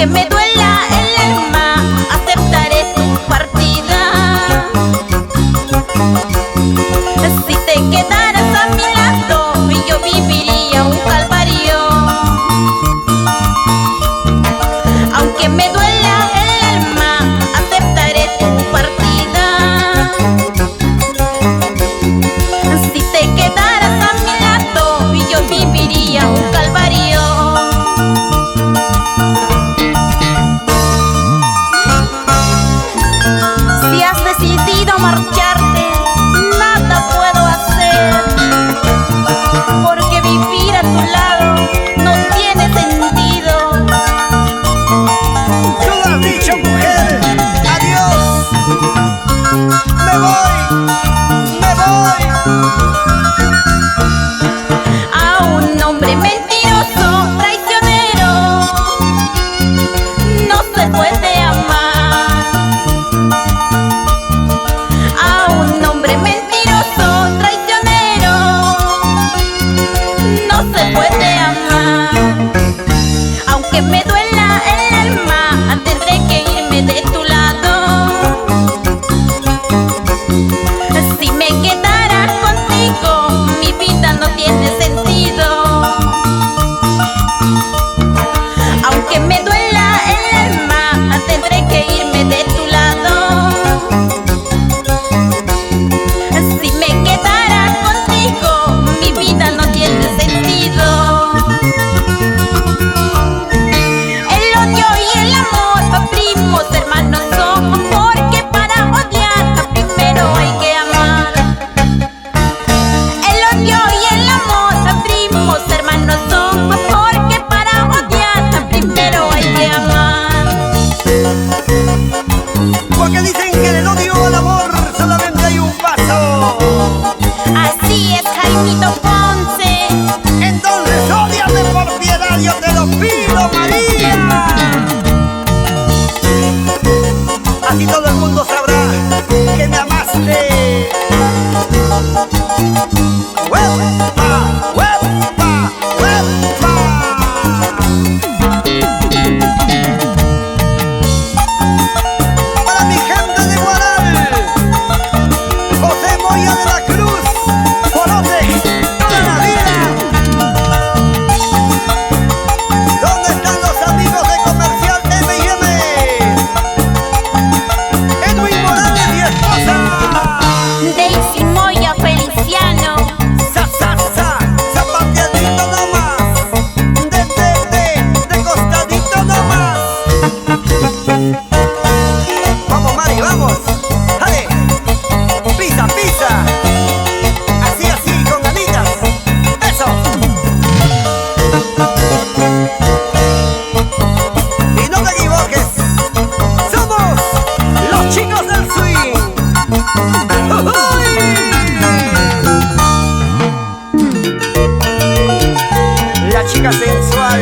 Aunque me duela el alma, aceptaré tu partida. Si te quedaras a mi lado, yo viviría un calvario. Aunque me duela el alma, aceptaré tu partida. Si te quedaras a mi lado, yo viviría un calvario. Si has decidido marcharte, nada puedo hacer, porque vivir a tu lado no tiene sentido. Tú lo has dicho, mujer. Adiós. Me voy. A un hombre mentiroso, traicionero, no se puede amar. A un hombre mentiroso, traicionero, no se puede amar. Aunque me duela el alma, tendré que irme de tu lado. Si me quedara contigo, mi vida no tiene sentido. Aunque me duela el alma, tendré que irme de tu lado. Si me quedara contigo, mi vida no tiene sentido. El odio y el amor, primos hermanos son, porque para odiar primero hay que amar. El odio y el amor, primos hermanos son, porque para odiar primero hay que amar. Porque dicen que del odio al amor solamente hay un paso. Así es, Jaimito Ponce. Entonces ódiame por piedad, yo te lo pido, María. Así todo el mundo sabrá que me amaste. ¡Huepa! ¡Huepa! ¡Huepa! Para mi gente de Guaral, José Moya de la Cruz, Polote, toda la vida. ¿Dónde están los amigos de Comercial M&M? Edwin Morales y esposa. Daisy Moya Feliciano. Sa, sa, sa, zapateadito nomás. De costadito nomás. Vamos, Mari, vamos. ¡Jale! ¡Pisa, pisa! Así, así, con ganitas. ¡Eso! Y no te equivoques. Somos los chicos del swing. ¡Ujuy! La chica sensual.